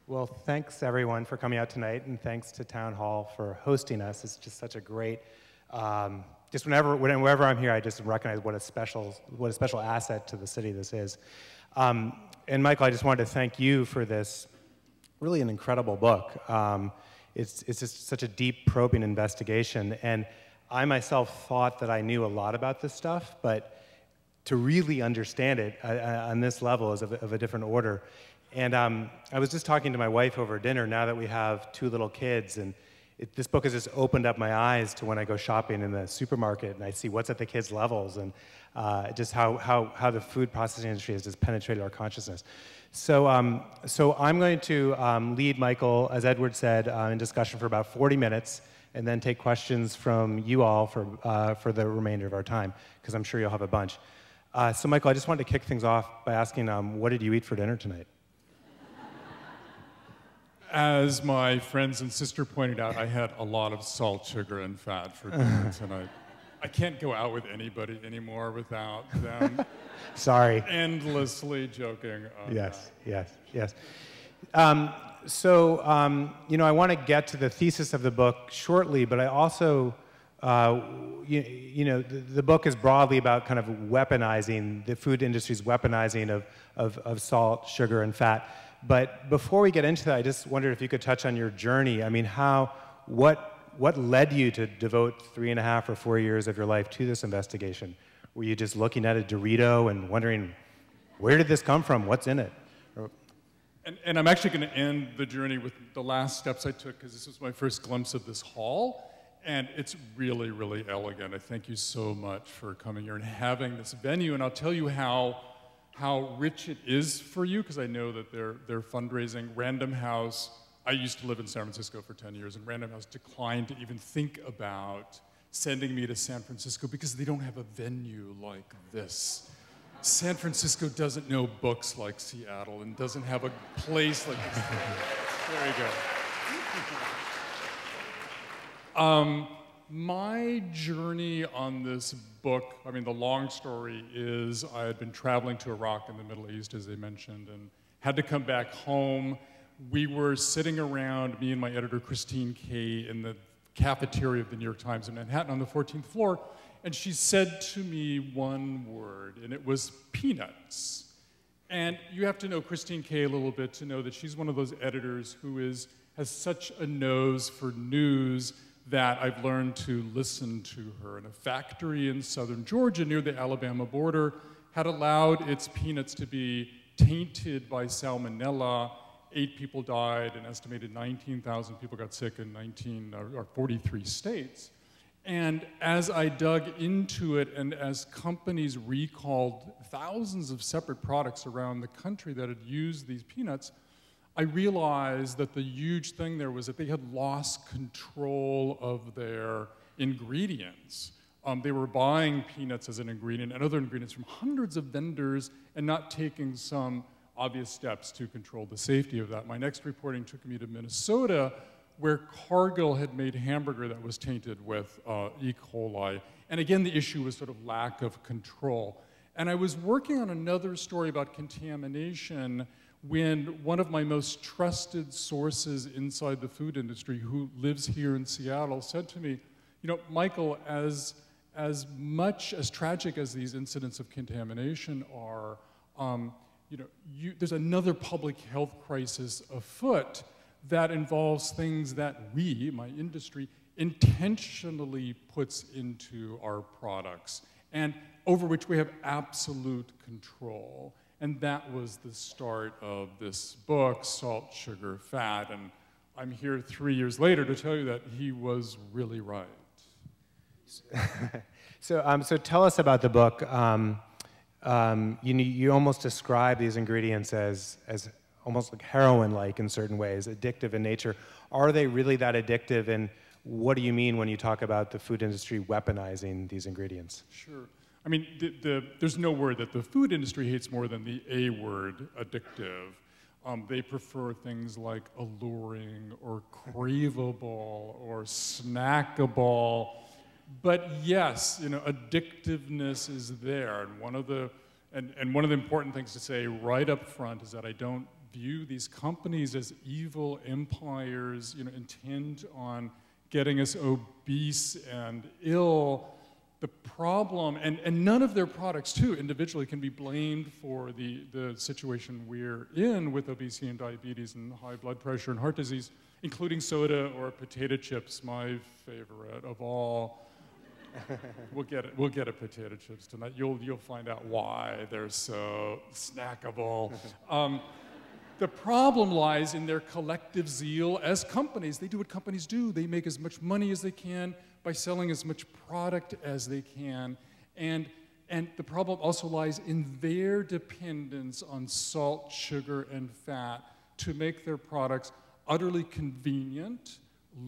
Well, thanks everyone for coming out tonight, and thanks to Town Hall for hosting us. It's just such a great, just whenever I'm here, I just recognize what a special asset to the city this is. And Michael, I just wanted to thank you for this, really an incredible book. It's just such a deep, probing investigation, and I myself thought that I knew a lot about this stuff, but to really understand it on this level is of a different order. And I was just talking to my wife over dinner now that we have 2 little kids, and this book has just opened up my eyes to when I go shopping in the supermarket and I see what's at the kids' levels and just how the food processing industry has just penetrated our consciousness. So I'm going to lead Michael, as Edward said, in discussion for about 40 minutes, and then take questions from you all for the remainder of our time, because I'm sure you'll have a bunch. So Michael, I just wanted to kick things off by asking, what did you eat for dinner tonight? As my friends and sister pointed out, I had a lot of salt, sugar, and fat for dinner tonight. I can't go out with anybody anymore without them Sorry. endlessly joking on Yes, that. yes. You know, I want to get to the thesis of the book shortly, but I also, you know, the book is broadly about kind of weaponizing, the food industry's weaponizing of salt, sugar, and fat. But before we get into that, I just wondered if you could touch on your journey. I mean, what led you to devote 3.5 or 4 years of your life to this investigation? Were you just looking at a Dorito and wondering, where did this come from? What's in it? And I'm actually going to end the journey with the last steps I took, because this was my first glimpse of this hall, and it's really, really elegant. I thank you so much for coming here and having this venue, and I'll tell you how rich it is for you, because I know that they're fundraising. Random House, I used to live in San Francisco for 10 years, and Random House declined to even think about sending me to San Francisco because they don't have a venue like this. San Francisco doesn't know books like Seattle and doesn't have a place like this. There you go. My journey on this book, I mean, the long story is I had been traveling to Iraq in the Middle East, as they mentioned, and had to come back home. We were sitting around, me and my editor, Christine Kay, in the cafeteria of the New York Times in Manhattan on the 14th floor, and she said to me one word, and it was peanuts. And you have to know Christine Kay a little bit to know that she's one of those editors who has such a nose for news that I've learned to listen to her. And a factory in southern Georgia near the Alabama border had allowed its peanuts to be tainted by salmonella. 8 people died, an estimated 19,000 people got sick in 43 states. And as I dug into it, and as companies recalled thousands of separate products around the country that had used these peanuts, I realized that the huge thing there was that they had lost control of their ingredients. They were buying peanuts as an ingredient and other ingredients from hundreds of vendors and not taking some obvious steps to control the safety of that. My next reporting took me to Minnesota, where Cargill had made hamburger that was tainted with E. coli. And again, the issue was sort of lack of control. And I was working on another story about contamination when one of my most trusted sources inside the food industry, who lives here in Seattle, said to me, you know, Michael, as much as tragic as these incidents of contamination are, you know, there's another public health crisis afoot that involves things that we, my industry, intentionally puts into our products and over which we have absolute control. And that was the start of this book, Salt, Sugar, Fat. And I'm here 3 years later to tell you that he was really right. So tell us about the book. You almost describe these ingredients as almost like heroin-like in certain ways, addictive in nature. Are they really that addictive? And what do you mean when you talk about the food industry weaponizing these ingredients? Sure. I mean, there's no word that the food industry hates more than the A word, addictive. They prefer things like alluring or craveable or snackable. But yes, you know, addictiveness is there. And one of the important things to say right up front is that I don't view these companies as evil empires, intent on getting us obese and ill. The problem, and none of their products, too, individually can be blamed for the situation we're in with obesity and diabetes and high blood pressure and heart disease, including soda or potato chips, my favorite of all. We'll get at potato chips tonight. You'll find out why they're so snackable. The problem lies in their collective zeal as companies. They do what companies do. They make as much money as they can by selling as much product as they can. And the problem also lies in their dependence on salt, sugar, and fat to make their products utterly convenient,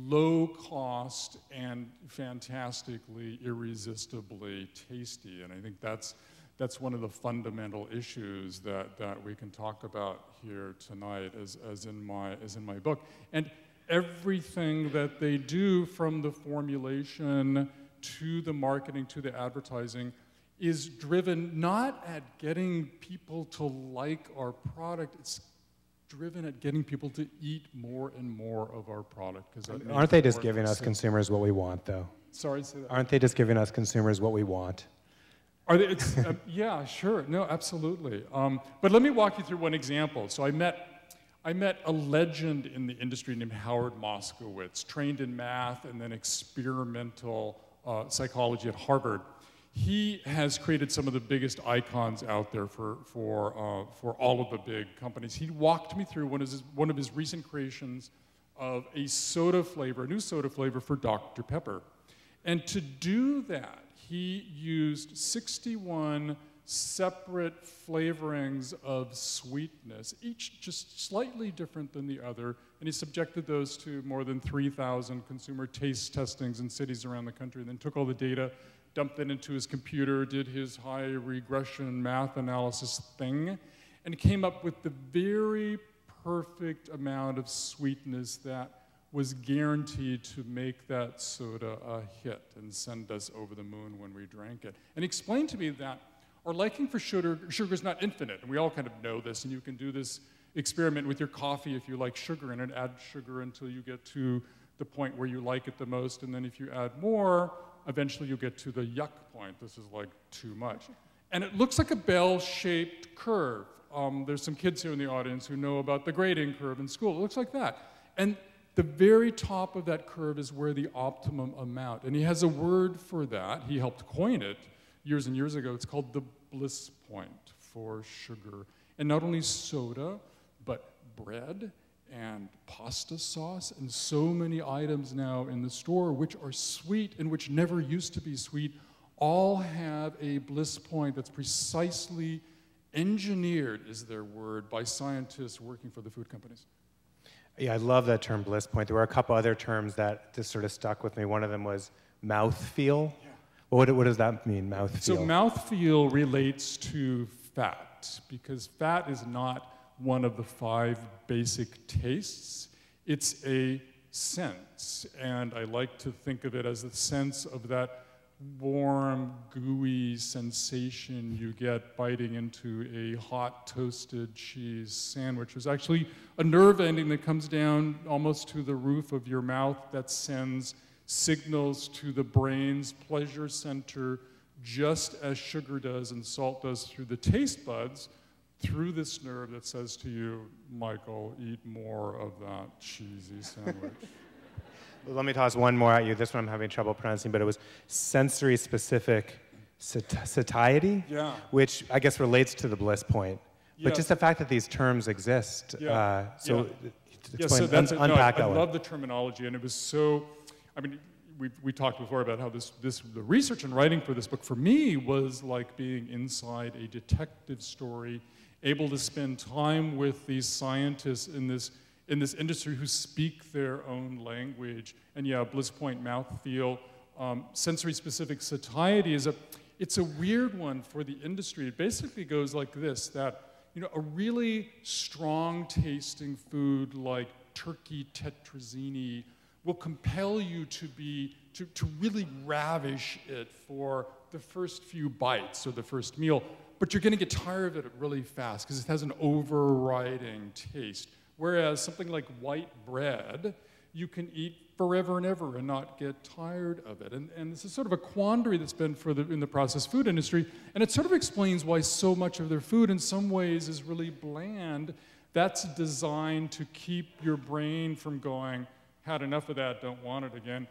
low cost, and fantastically, irresistibly tasty. And I think that's one of the fundamental issues that we can talk about here tonight, as in my book. And everything that they do, from the formulation to the marketing to the advertising, is driven not at getting people to like our product, it's driven at getting people to eat more and more of our product. Aren't they just giving us consumers what we want, though? Sorry, say that. Aren't they just giving us consumers what we want? Are they, yeah, sure. No, absolutely. But let me walk you through one example. So I met a legend in the industry named Howard Moskowitz, trained in math and then experimental psychology at Harvard. He has created some of the biggest icons out there for all of the big companies. He walked me through one of his recent creations of a soda flavor, a new soda flavor for Dr. Pepper. And to do that, he used 61 separate flavorings of sweetness, each just slightly different than the other, and he subjected those to more than 3,000 consumer taste testings in cities around the country, and then took all the data, dumped it into his computer, did his high regression math analysis thing, and came up with the very perfect amount of sweetness that was guaranteed to make that soda a hit and send us over the moon when we drank it. And he explained to me that our liking for sugar is not infinite, and we all kind of know this, and you can do this experiment with your coffee if you like sugar in it, add sugar until you get to the point where you like it the most, and then if you add more, eventually you'll get to the yuck point. This is like too much. And it looks like a bell-shaped curve. There's some kids here in the audience who know about the grading curve in school. It looks like that. And the very top of that curve is where the optimum amount. And he has a word for that. He helped coin it years and years ago. It's called the bliss point for sugar. And not only soda, but bread and pasta sauce and so many items now in the store which are sweet and which never used to be sweet, all have a bliss point that's precisely engineered, is their word, by scientists working for the food companies. Yeah, I love that term, bliss point. There were a couple other terms that just sort of stuck with me. One of them was mouthfeel. Yeah. What does that mean, mouthfeel? So mouthfeel relates to fat, because fat is not one of the 5 basic tastes. It's a sense, and I like to think of it as the sense of that warm, gooey sensation you get biting into a hot toasted cheese sandwich. There's actually a nerve ending that comes down almost to the roof of your mouth that sends signals to the brain's pleasure center, just as sugar does and salt does through the taste buds, through this nerve that says to you, Michael, eat more of that cheesy sandwich. Let me toss one more at you. This one I'm having trouble pronouncing, but it was sensory-specific satiety, yeah, which I guess relates to the bliss point. Yeah. But just the fact that these terms exist. Yeah. So so that's it. Unpack that I one. love the terminology, and it was so, I mean, we talked before about how the research and writing for this book for me was like being inside a detective story, able to spend time with these scientists in this industry who speak their own language. And yeah, bliss point, mouthfeel, sensory-specific satiety it's a weird one for the industry. It basically goes like this, that a really strong-tasting food like turkey tetrazzini will compel you to really ravish it for the first few bites or the first meal. but you're going to get tired of it really fast because it has an overriding taste. Whereas something like white bread, you can eat forever and ever and not get tired of it. And this is sort of a quandary that's been in the processed food industry, and it sort of explains why so much of their food in some ways is really bland. That's designed to keep your brain from going, had enough of that, don't want it again.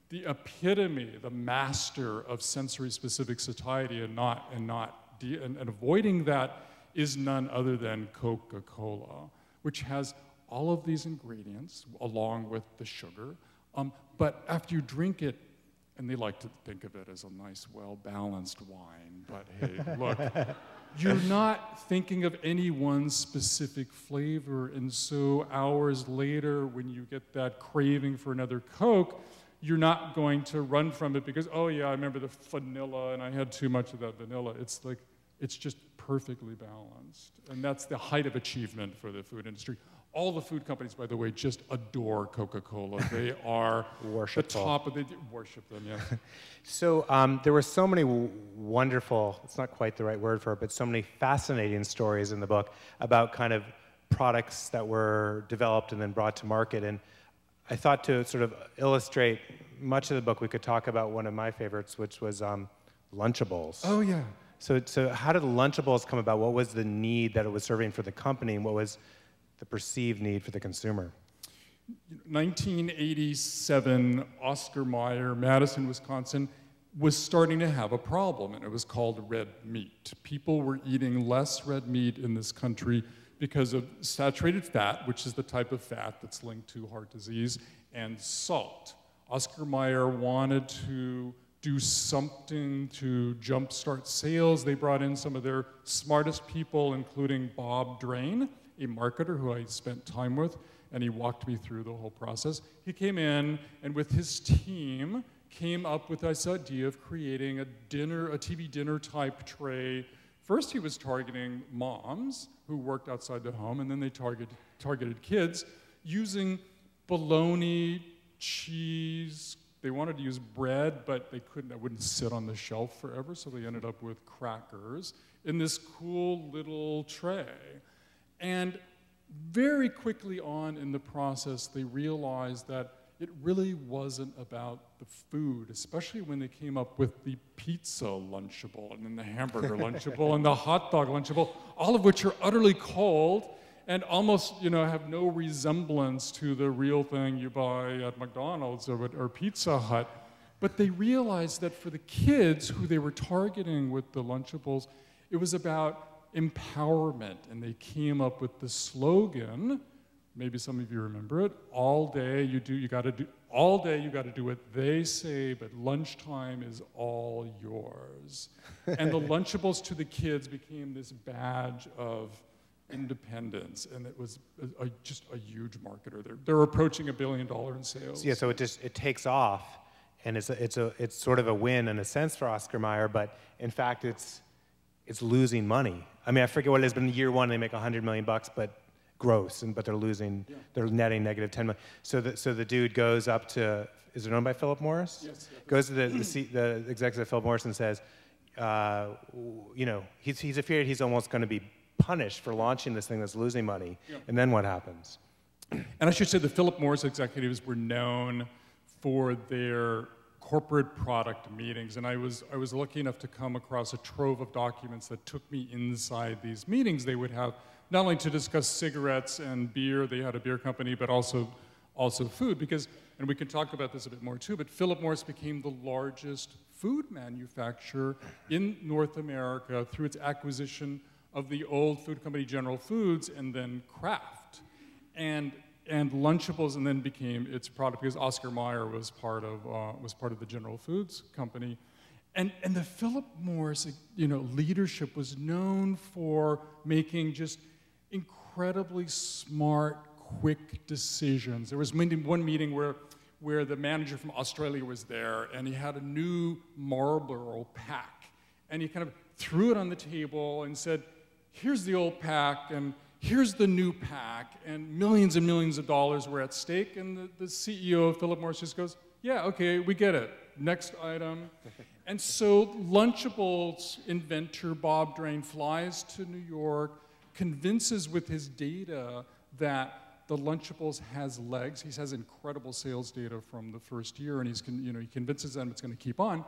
The epitome, the master of sensory-specific satiety and avoiding that is none other than Coca-Cola, which has all of these ingredients along with the sugar. But after you drink it, and they like to think of it as a nice, well-balanced wine, but hey, look, you're not thinking of any one specific flavor, and so hours later, when you get that craving for another Coke, you're not going to run from it because, oh yeah, I remember the vanilla, and I had too much of that vanilla. It's like, it's just perfectly balanced, and that's the height of achievement for the food industry. All the food companies, by the way, just adore Coca-Cola. They are the top of, they worship them, yeah. So there were so many wonderful, it's not quite the right word for it, but so many fascinating stories in the book about kind of products that were developed and then brought to market. And I thought to sort of illustrate much of the book, we could talk about one of my favorites, which was Lunchables. Oh, yeah. So how did Lunchables come about? What was the need that it was serving for the company, and what was the perceived need for the consumer? 1987, Oscar Mayer, Madison, Wisconsin, was starting to have a problem, and it was called red meat. People were eating less red meat in this country because of saturated fat, which is the type of fat that's linked to heart disease, and salt. Oscar Mayer wanted to do something to jumpstart sales. They brought in some of their smartest people, including Bob Drain, a marketer who I spent time with, and he walked me through the whole process. He came in, and with his team, came up with this idea of creating a TV dinner type tray. First, he was targeting moms who worked outside the home, and then they targeted kids using bologna, cheese. They wanted to use bread, but they couldn't, it wouldn't sit on the shelf forever, so they ended up with crackers in this cool little tray. And very quickly on in the process, they realized that it really wasn't about the food, especially when they came up with the pizza Lunchable, and then the hamburger Lunchable, and the hot dog Lunchable, all of which are utterly cold and almost, have no resemblance to the real thing you buy at McDonald's or Pizza Hut. But they realized that for the kids who they were targeting with the Lunchables, it was about empowerment, and they came up with the slogan, maybe some of you remember it, all day you gotta do what they say, but lunchtime is all yours. And the Lunchables to the kids became this badge of independence, and it was just a huge marketer. They're approaching $1 billion in sales. Yeah, so it takes off, and it's sort of a win in a sense for Oscar Mayer, but in fact it's losing money. I mean, I forget what it is, but in year one they make $100 million, but gross, but they're losing, they're netting negative $10 million. So the dude goes up to, is it owned by Philip Morris? Yes. Goes to the executive of Philip Morris and says, he's afraid he's almost going to be punished for launching this thing that's losing money. Yeah. And then what happens? And I should say the Philip Morris executives were known for their corporate product meetings, and I was lucky enough to come across a trove of documents that took me inside these meetings. They would have not only to discuss cigarettes and beer, they had a beer company, but also food, because, and we can talk about this a bit more too, but Philip Morris became the largest food manufacturer in North America through its acquisition of the old food company General Foods and then Kraft. And Lunchables, and then became its product because Oscar Mayer was part of the General Foods company, and the Philip Morris leadership was known for making just incredibly smart, quick decisions. There was one meeting where the manager from Australia was there, and he had a new Marlboro pack, and he kind of threw it on the table and said, "Here's the old pack," and here's the new pack, and millions of dollars were at stake, and the CEO of Philip Morris just goes, yeah, okay, we get it. Next item. And so Lunchables inventor Bob Drain flies to New York, convinces with his data that the Lunchables has legs. He has incredible sales data from the first year, and he convinces them it's going to keep on.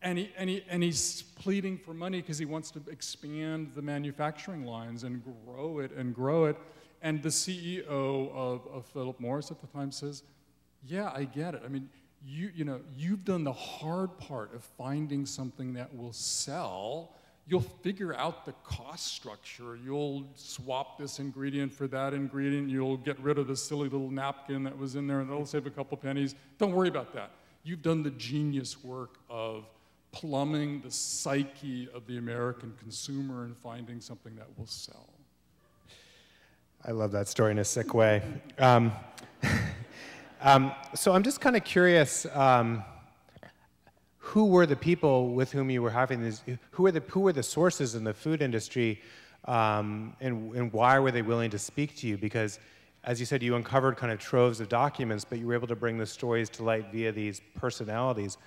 And he's pleading for money because he wants to expand the manufacturing lines and grow it and grow it. And the CEO of Philip Morris at the time says, yeah, I get it. I mean, you've done the hard part of finding something that will sell. You'll figure out the cost structure. You'll swap this ingredient for that ingredient. You'll get rid of the silly little napkin that was in there, and that'll save a couple pennies. Don't worry about that. You've done the genius work of plumbing the psyche of the American consumer and finding something that will sell. I love that story in a sick way. So I'm just kind of curious, who were the people with whom you were having these, who were the sources in the food industry, and why were they willing to speak to you? Because, as you said, you uncovered kind of troves of documents, but you were able to bring the stories to light via these personalities.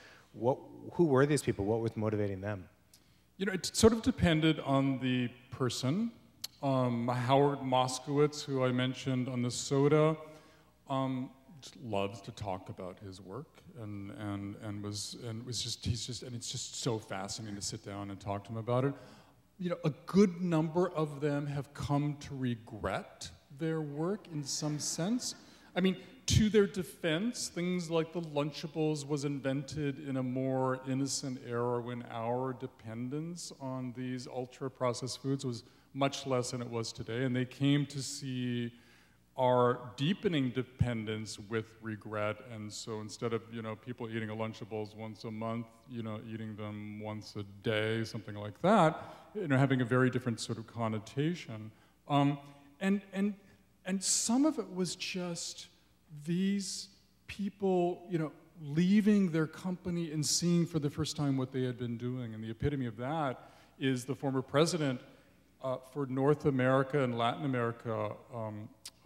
Who were these people? What was motivating them? It sort of depended on the person. Howard Moskowitz, who I mentioned on the soda, just loves to talk about his work, and it's just so fascinating to sit down and talk to him about it. A good number of them have come to regret their work in some sense. I mean, to their defense, things like the Lunchables was invented in a more innocent era when our dependence on these ultra-processed foods was much less than it was today, and they came to see our deepening dependence with regret, and so instead of people eating a Lunchables once a month, eating them once a day, something like that, having a very different sort of connotation, and some of it was just these people, leaving their company and seeing for the first time what they had been doing, and the epitome of that is the former president for North America and Latin America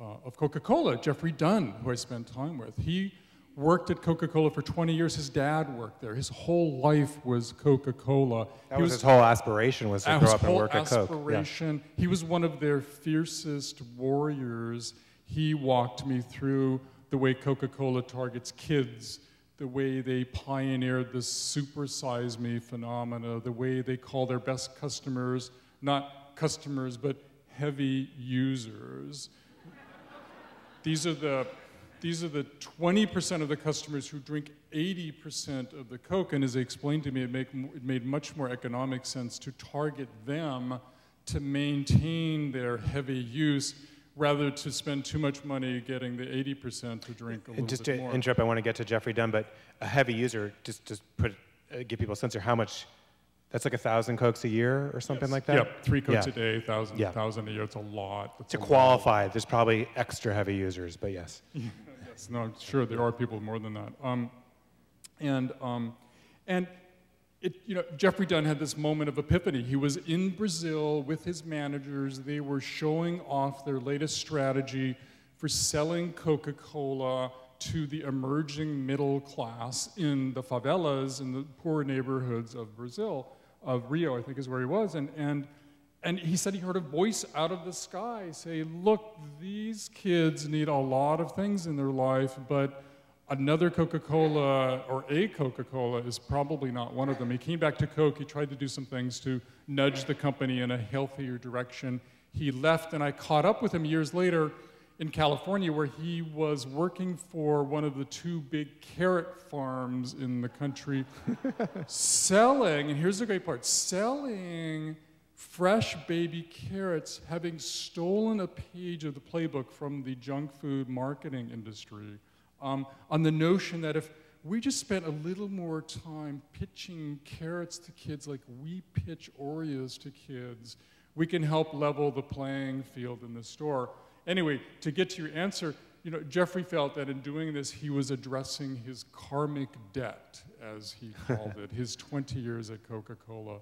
of Coca-Cola, Jeffrey Dunn, who I spent time with. He worked at Coca-Cola for 20 years. His dad worked there. His whole life was Coca-Cola. That was his whole aspiration, was to grow up and work at Coke. Aspiration. Yeah. He was one of their fiercest warriors. He walked me through the way Coca-Cola targets kids, the way they pioneered the super size me phenomena, the way they call their best customers not customers, but heavy users. These are the 20% of the customers who drink 80% of the Coke, and as they explained to me, it made much more economic sense to target them to maintain their heavy use rather to spend too much money getting the 80% to drink a little bit more. Just to interrupt, I want to get to Jeffrey Dunn, but a heavy user, just give people a sense of how much. That's like 1,000 Cokes a year or something like that? Yep, 3 Cokes a day, 1,000 a year, it's a lot. To qualify, there's probably extra heavy users, but yes. Yes, no, sure, there are people more than that. Jeffrey Dunn had this moment of epiphany. He was in Brazil with his managers. They were showing off their latest strategy for selling Coca-Cola to the emerging middle class in the favelas, in the poor neighborhoods of Brazil. Of Rio, I think is where he was, and he said he heard a voice out of the sky say, look, these kids need a lot of things in their life, but another Coca-Cola or a Coca-Cola is probably not one of them. He came back to Coke, he tried to do some things to nudge the company in a healthier direction. He left, and I caught up with him years later in California, where he was working for one of the 2 big carrot farms in the country, selling, and here's the great part, selling fresh baby carrots, having stolen a page of the playbook from the junk food marketing industry, on the notion that if we just spent a little more time pitching carrots to kids like we pitch Oreos to kids, we can help level the playing field in the store. Anyway, to get to your answer, Jeffrey felt that in doing this, he was addressing his karmic debt, as he called it, his 20 years at Coca-Cola.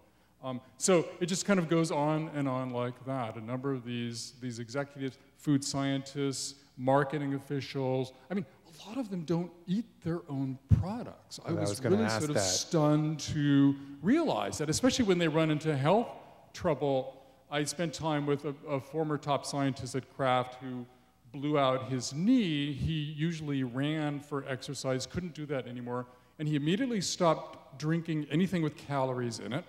So it just kind of goes on and on like that. A number of these executives, food scientists, marketing officials, I mean, a lot of them don't eat their own products. I was really sort of stunned to realize that, especially when they run into health trouble. I spent time with a former top scientist at Kraft who blew out his knee. He usually ran for exercise, couldn't do that anymore, and he immediately stopped drinking anything with calories in it,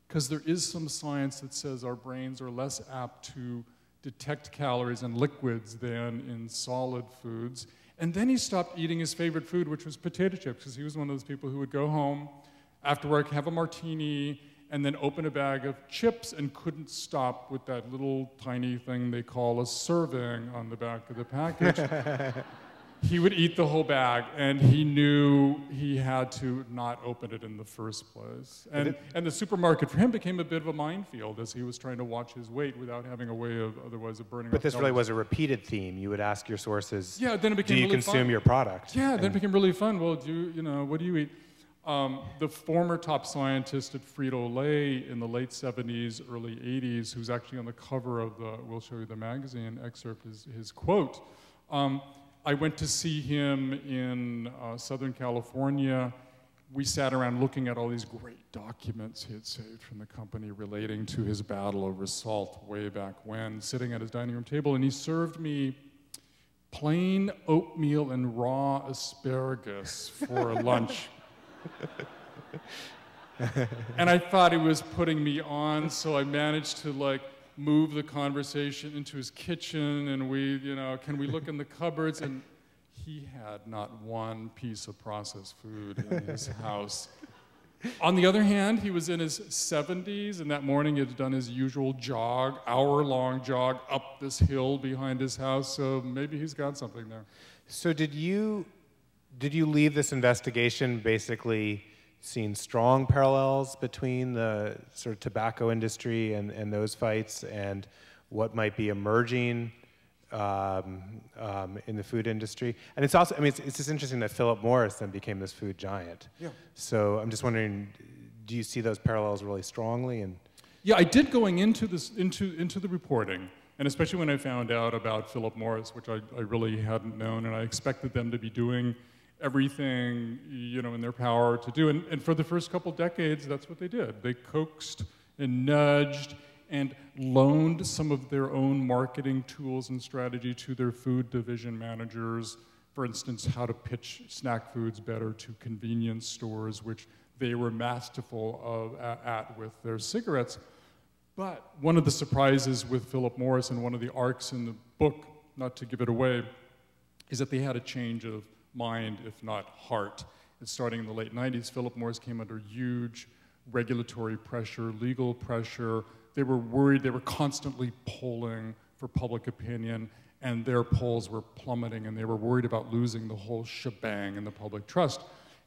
because there is some science that says our brains are less apt to detect calories in liquids than in solid foods. And then he stopped eating his favorite food, which was potato chips, because he was one of those people who would go home after work, have a martini, and then open a bag of chips and couldn't stop with that little tiny thing they call a serving on the back of the package. He would eat the whole bag, and he knew he had to not open it in the first place. And the supermarket for him became a bit of a minefield as he was trying to watch his weight without having a way of otherwise of burning. But this really was a repeated theme. You would ask your sources, yeah, then it became do you really consume fun. Your product? Yeah, then it became really fun. Well, what do you eat? The former top scientist at Frito-Lay in the late 70s, early 80s, who's actually on the cover of we'll show you the magazine excerpt, his quote. I went to see him in Southern California. We sat around looking at all these great documents he had saved from the company relating to his battle over salt way back when, sitting at his dining room table, and he served me plain oatmeal and raw asparagus for lunch. And I thought he was putting me on, so I managed to move the conversation into his kitchen, and we, can we look in the cupboards? And he had not one piece of processed food in his house. On the other hand, he was in his 70s, and that morning he had done his usual jog, hour-long jog up this hill behind his house, so maybe he's got something there. So did you leave this investigation basically seeing strong parallels between the sort of tobacco industry and those fights and what might be emerging in the food industry? And it's also, it's just interesting that Philip Morris then became this food giant. Yeah. So I'm just wondering, do you see those parallels really strongly? And yeah, I did going into this into the reporting, and especially when I found out about Philip Morris, which I really hadn't known, and I expected them to be doing everything in their power to do. And for the first couple decades, that's what they did. They coaxed and nudged and loaned some of their own marketing tools and strategy to their food division managers. For instance, how to pitch snack foods better to convenience stores, which they were masterful at with their cigarettes. But one of the surprises with Philip Morris, and one of the arcs in the book, not to give it away, is that they had a change of mind, if not heart. And starting in the late 90s, Philip Morris came under huge regulatory pressure, legal pressure. They were worried, they were constantly polling for public opinion, and their polls were plummeting, and they were worried about losing the whole shebang in the public trust.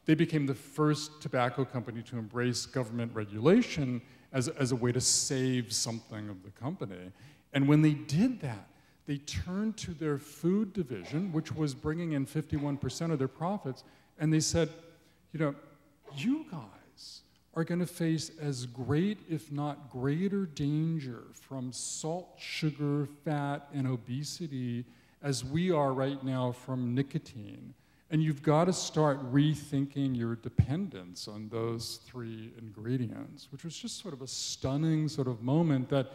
They became the first tobacco company to embrace government regulation as a way to save something of the company. And when they did that, they turned to their food division, which was bringing in 51% of their profits, and they said, you guys are going to face as great, if not greater, danger from salt, sugar, fat, and obesity as we are right now from nicotine. And you've got to start rethinking your dependence on those three ingredients, which was just sort of a stunning sort of moment that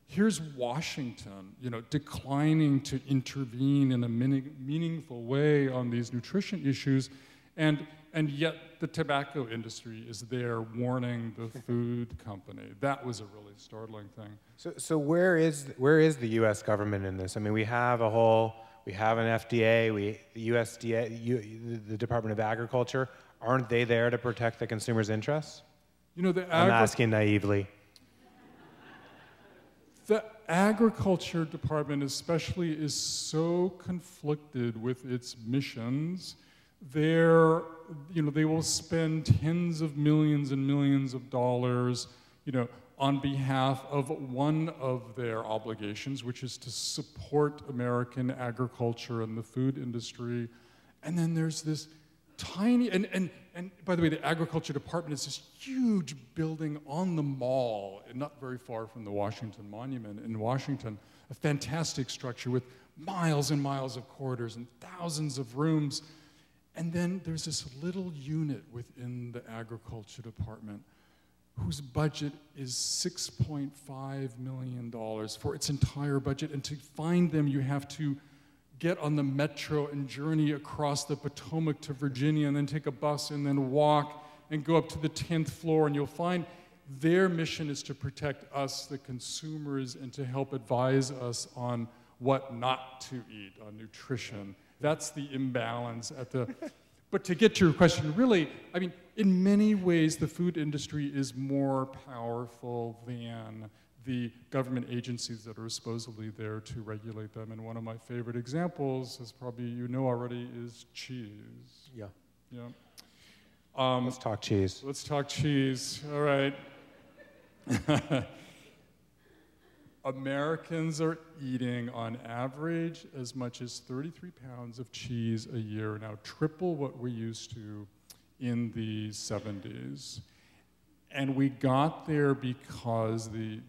here's Washington, declining to intervene in a meaningful way on these nutrition issues, and yet the tobacco industry is there warning the food company. That was a really startling thing. So where is the U.S. government in this? We have an FDA, the USDA, the Department of Agriculture. Aren't they there to protect the consumer's interests? I'm asking naively. The agriculture department especially is so conflicted with its missions. They will spend tens of millions and millions of dollars, on behalf of one of their obligations, which is to support American agriculture and the food industry. And then there's this tiny, and by the way, the agriculture department is this huge building on the mall, and not very far from the Washington Monument in Washington, a fantastic structure with miles and miles of corridors and thousands of rooms. And then there's this little unit within the agriculture department whose budget is $6.5 million for its entire budget. And to find them, you have to get on the metro and journey across the Potomac to Virginia, and then take a bus and then walk and go up to the 10th floor, and you'll find their mission is to protect us, the consumers, and to help advise us on what not to eat, on nutrition. That's the imbalance at the... But to get to your question, really, I mean, in many ways, the food industry is more powerful than the government agencies that are supposedly there to regulate them. And one of my favorite examples, as probably you know already, is cheese. Yeah. Yeah. Let's talk cheese. Let's talk cheese. All right. Americans are eating, on average, as much as 33 pounds of cheese a year, now triple what we used to in the 70s. And we got there because the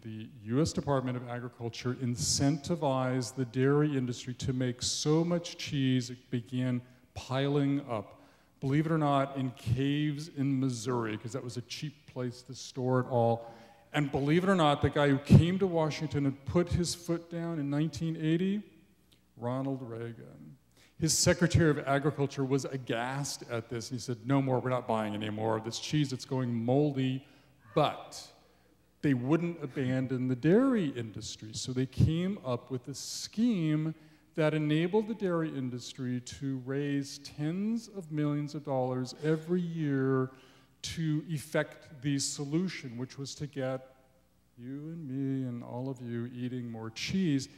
US Department of Agriculture incentivized the dairy industry to make so much cheese it began piling up. Believe it or not, in caves in Missouri, because that was a cheap place to store it all. And believe it or not, the guy who came to Washington and put his foot down in 1980, Ronald Reagan. His Secretary of Agriculture was aghast at this, and he said, no more, we're not buying any more of this cheese, it's going moldy. But they wouldn't abandon the dairy industry, so they came up with a scheme that enabled the dairy industry to raise tens of millions of dollars every year to effect the solution, which was to get you and me and all of you eating more cheese.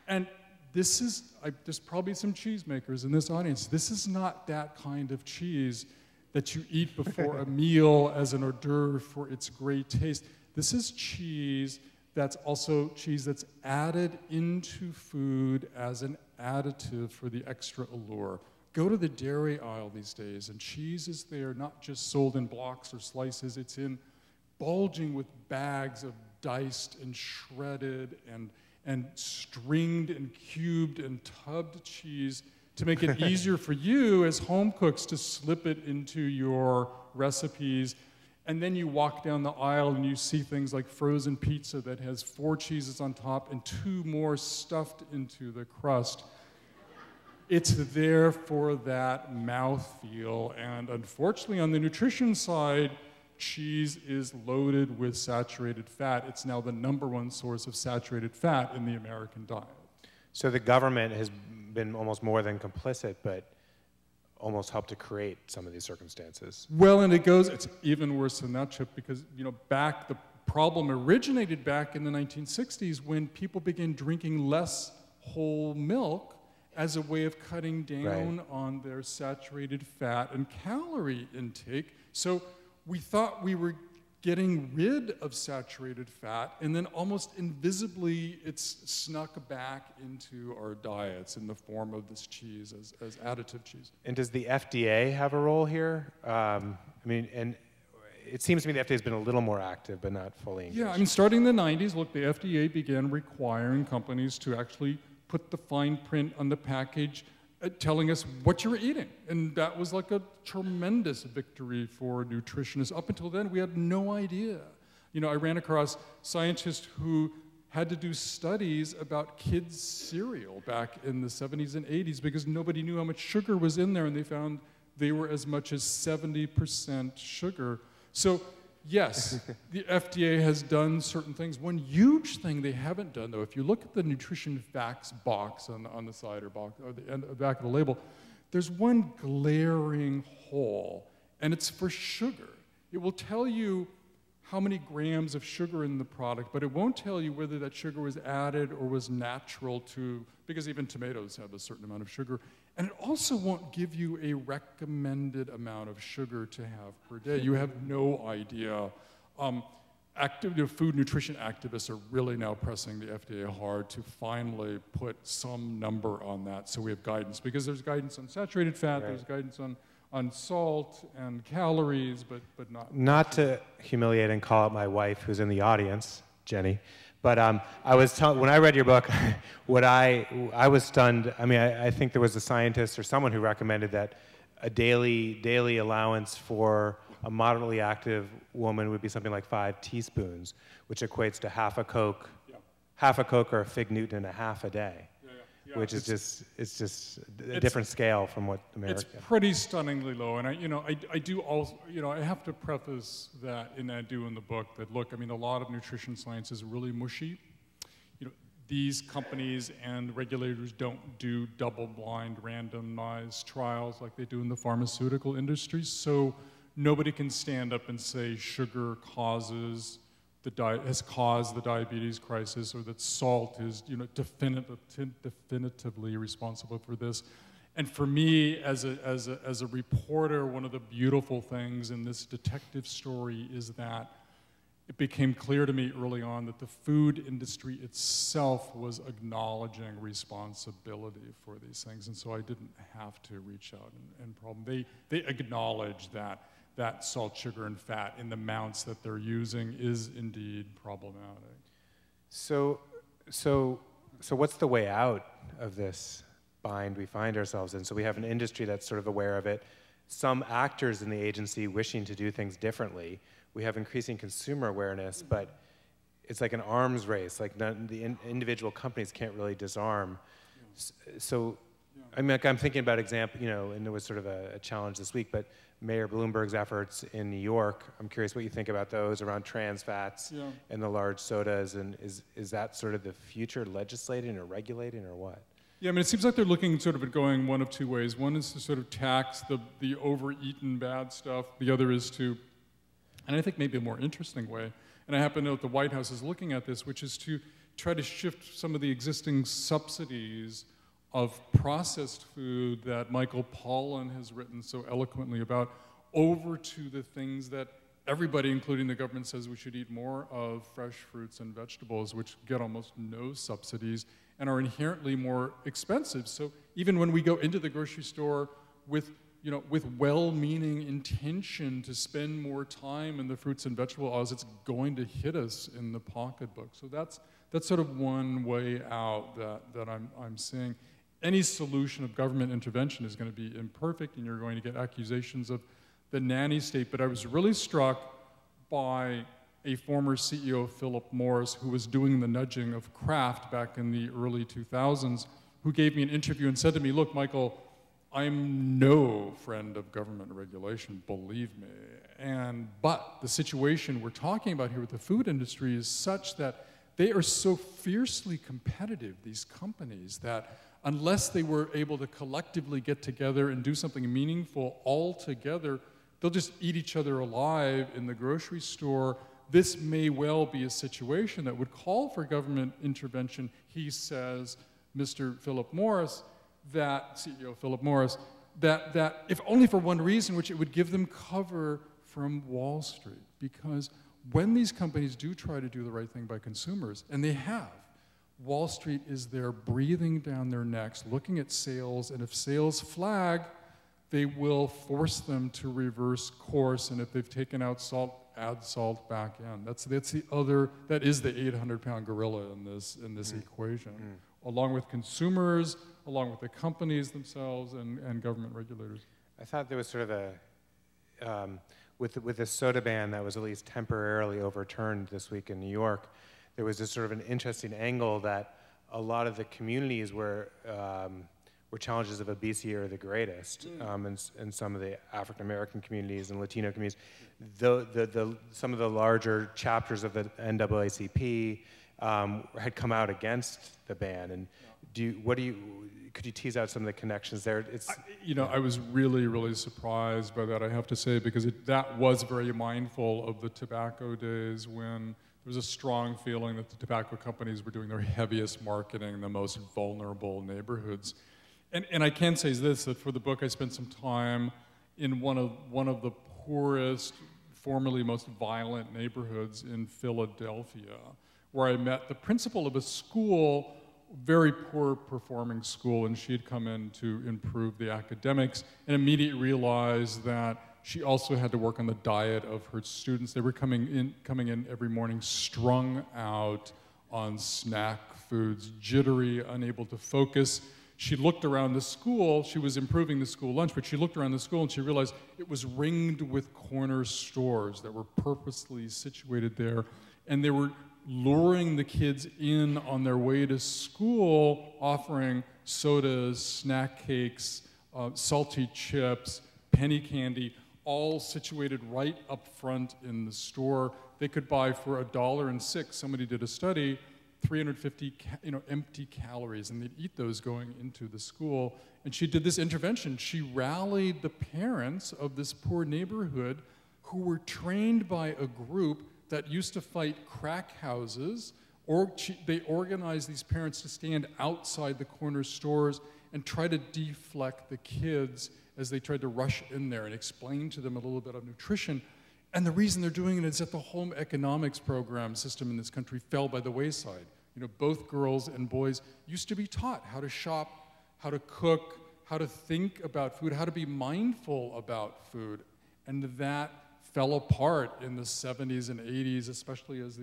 And this is, there's probably some cheesemakers in this audience, this is not that kind of cheese that you eat before a meal as an hors d'oeuvre for its great taste. This is cheese that's also cheese that's added into food as an additive for the extra allure. Go to the dairy aisle these days, and cheese is there, not just sold in blocks or slices, it's in bulging with bags of diced and shredded and stringed and cubed and tubbed cheese to make it easier for you as home cooks to slip it into your recipes. And then you walk down the aisle and you see things like frozen pizza that has 4 cheeses on top and 2 more stuffed into the crust. It's there for that mouthfeel, and unfortunately on the nutrition side, cheese is loaded with saturated fat. It's now the #1 source of saturated fat in the American diet. So the government has been almost more than complicit, but almost helped to create some of these circumstances. Well, and it's even worse than that, Chip, because the problem originated back in the 1960s when people began drinking less whole milk as a way of cutting down on their saturated fat and calorie intake. So we thought we were getting rid of saturated fat, and then almost invisibly it's snuck back into our diets in the form of this cheese as additive cheese. And does the FDA have a role here? I mean, and it seems to me the FDA has been a little more active, but not fully engaged. Yeah, I mean, starting in the 90s, look, the FDA began requiring companies to actually put the fine print on the package telling us what you were eating. And that was like a tremendous victory for nutritionists. Up until then, we had no idea. I ran across scientists who had to do studies about kids' cereal back in the 70s and 80s because nobody knew how much sugar was in there, and they found they were as much as 70% sugar. So yes, the FDA has done certain things. One huge thing they haven't done, though, if you look at the nutrition facts box on the side or the back of the label, there's one glaring hole, and it's for sugar. It will tell you how many grams of sugar in the product, but it won't tell you whether that sugar was added or was natural because even tomatoes have a certain amount of sugar. And it also won't give you a recommended amount of sugar to have per day. You have no idea. Food nutrition activists are really now pressing the FDA hard to finally put some number on that so we have guidance. Because there's guidance on saturated fat, there's guidance on salt and calories, but not. Not to humiliate and call out my wife, who's in the audience, Jenny, but when I read your book, I was stunned. I mean, I think there was a scientist or someone who recommended that a daily allowance for a moderately active woman would be something like 5 teaspoons, which equates to half a Coke or a fig Newton and a half a day. Yeah, which is just a different scale from what America. It's pretty stunningly low, and I do also, I have to preface that in the book that look, I mean, a lot of nutrition science is really mushy. These companies and regulators don't do double-blind randomized trials like they do in the pharmaceutical industry, so nobody can stand up and say sugar has caused the diabetes crisis, or that salt is definitively responsible for this. And for me, as a reporter, one of the beautiful things in this detective story is that it became clear to me early on that the food industry itself was acknowledging responsibility for these things, and so I didn't have to reach out and problem. They acknowledge that salt, sugar, and fat in the amounts that they're using is indeed problematic. So what's the way out of this bind we find ourselves in? So we have an industry that's sort of aware of it, some actors in the agency wishing to do things differently. We have increasing consumer awareness, but it's like an arms race. Like the individual companies can't really disarm. So, I mean, like I'm thinking about example, and there was sort of a challenge this week, but Mayor Bloomberg's efforts in New York, I'm curious what you think about those around trans fats and the large sodas, and is that sort of the future, legislating or regulating or what? Yeah, I mean, it seems like they're looking sort of at going one of two ways. One is to sort of tax the overeaten bad stuff. The other is to, and I think maybe a more interesting way, and I happen to know that the White House is looking at this, which is to try to shift some of the existing subsidies of processed food that Michael Pollan has written so eloquently about over to the things that everybody, including the government, says we should eat more of: fresh fruits and vegetables, which get almost no subsidies and are inherently more expensive. So even when we go into the grocery store with well-meaning intention to spend more time in the fruits and vegetable aisles, it's going to hit us in the pocketbook. So that's sort of one way out that I'm seeing. Any solution of government intervention is going to be imperfect, and you're going to get accusations of the nanny state. But I was really struck by a former CEO of Philip Morris, who was doing the nudging of Kraft back in the early 2000s, who gave me an interview and said to me, "Look, Michael, I'm no friend of government regulation, believe me. But the situation we're talking about here with the food industry is such that they are so fiercely competitive, these companies, that unless they were able to collectively get together and do something meaningful all together, they'll just eat each other alive in the grocery store. This may well be a situation that would call for government intervention," he says, Mr. Philip Morris, CEO Philip Morris, that if only for one reason, which it would give them cover from Wall Street. Because when these companies do try to do the right thing by consumers, and they have, Wall Street is there breathing down their necks, looking at sales, and if sales flag, they will force them to reverse course, and if they've taken out salt, add salt back in. That is the 800-pound gorilla in this equation, along with consumers, along with the companies themselves, and government regulators. I thought there was sort of with the soda ban that was at least temporarily overturned this week in New York, there was this sort of an interesting angle that a lot of the communities where challenges of obesity are the greatest, and some of the African American communities and Latino communities, some of the larger chapters of the NAACP had come out against the ban. And could you tease out some of the connections there? I was really, really surprised by that, I have to say, because that was very mindful of the tobacco days when there was a strong feeling that the tobacco companies were doing their heaviest marketing in the most vulnerable neighborhoods. And I can say this, that for the book I spent some time in one of the poorest, formerly most violent neighborhoods in Philadelphia, where I met the principal of a school very poor performing school, and she had come in to improve the academics, and immediately realized that she also had to work on the diet of her students. They were coming in every morning strung out on snack foods, jittery, unable to focus. She looked around the school, she was improving the school lunch, but she looked around the school and she realized it was ringed with corner stores that were purposely situated there, and they were luring the kids in on their way to school, offering sodas, snack cakes, salty chips, penny candy, all situated right up front in the store. They could buy for $1.06. Somebody did a study, 350 empty calories, and they'd eat those going into the school. And she did this intervention. She rallied the parents of this poor neighborhood who were trained by a group that used to fight crack houses, or they organized these parents to stand outside the corner stores and try to deflect the kids as they tried to rush in there and explain to them a little bit of nutrition. And the reason they're doing it is that the home economics program system in this country fell by the wayside. Both girls and boys used to be taught how to shop, how to cook, how to think about food, how to be mindful about food. And that fell apart in the 70s and 80s, especially as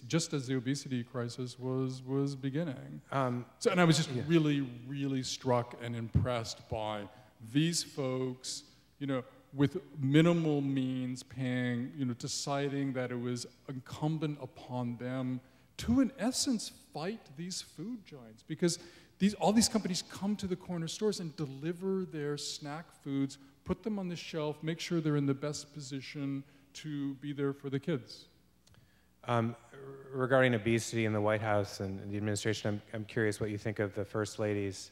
just as the obesity crisis was beginning. And I was just really, really struck and impressed by these folks, with minimal means paying, deciding that it was incumbent upon them to, in essence, fight these food giants. Because all these companies come to the corner stores and deliver their snack foods, put them on the shelf, make sure they're in the best position to be there for the kids. Regarding obesity in the White House and the administration, I'm curious what you think of the First Lady's,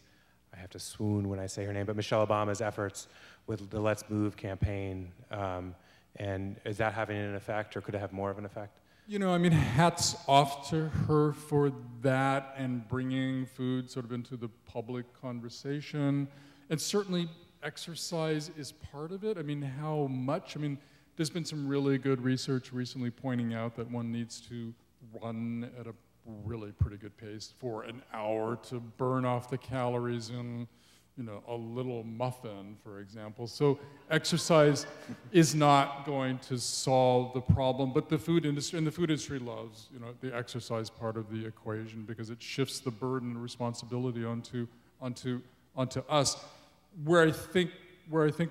I have to swoon when I say her name, but Michelle Obama's efforts with the Let's Move campaign. And is that having an effect, or could it have more of an effect? Hats off to her for that and bringing food sort of into the public conversation. And certainly exercise is part of it. How much? There's been some really good research recently pointing out that one needs to run at a really pretty good pace for an hour to burn off the calories in, a little muffin, for example. So exercise is not going to solve the problem, but the food industry loves, the exercise part of the equation because it shifts the burden and responsibility onto us. Where I think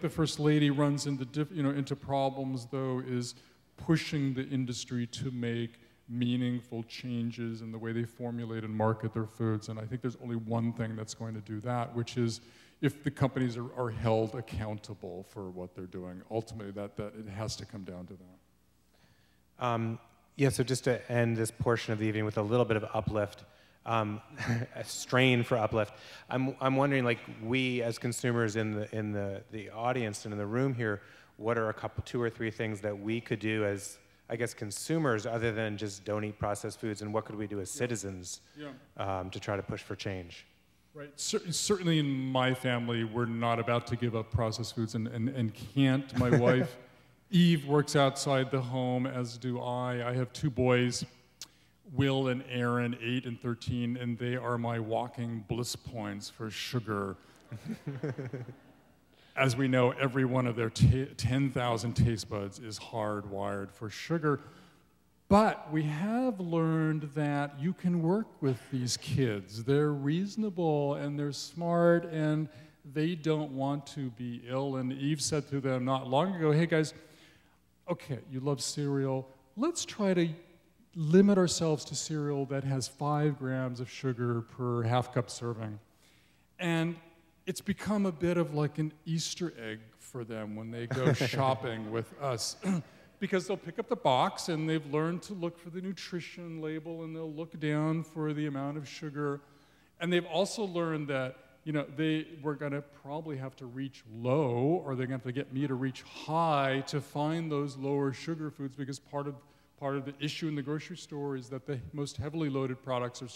the First Lady runs into problems, though, is pushing the industry to make meaningful changes in the way they formulate and market their foods. And I think there's only one thing that's going to do that, which is if the companies are held accountable for what they're doing. Ultimately, that it has to come down to that. So just to end this portion of the evening with a little bit of uplift, a strain for uplift. I'm wondering, we as consumers in the audience and in the room here, what are two or three things that we could do as, I guess, consumers, other than just don't eat processed foods, and what could we do as citizens to try to push for change? Right. Certainly in my family, we're not about to give up processed foods and can't. My wife, Eve, works outside the home, as do I. I have two boys, Will and Aaron, 8 and 13, and they are my walking bliss points for sugar. As we know, every one of their 10,000 taste buds is hardwired for sugar. But we have learned that you can work with these kids. They're reasonable and they're smart and they don't want to be ill. And Eve said to them not long ago, hey guys, okay, you love cereal. Let's try to limit ourselves to cereal that has 5 grams of sugar per half-cup serving. And it's become a bit of like an Easter egg for them when they go shopping with us. Because they'll pick up the box and they've learned to look for the nutrition label and they'll look down for the amount of sugar. And they've also learned that, we're gonna probably have to reach low, or they're gonna have to get me to reach high to find those lower sugar foods, because part of the issue in the grocery store is that the most heavily loaded products are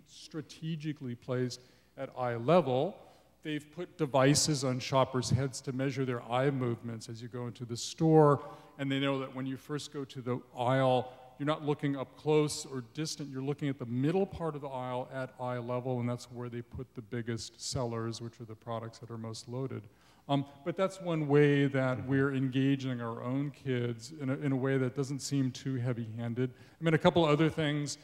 strategically placed at eye level. They've put devices on shoppers' heads to measure their eye movements as you go into the store, and they know that when you first go to the aisle, you're not looking up close or distant, you're looking at the middle part of the aisle at eye level, and that's where they put the biggest sellers, which are the products that are most loaded. But that's one way that we're engaging our own kids in a way that doesn't seem too heavy-handed. I mean, a couple other things.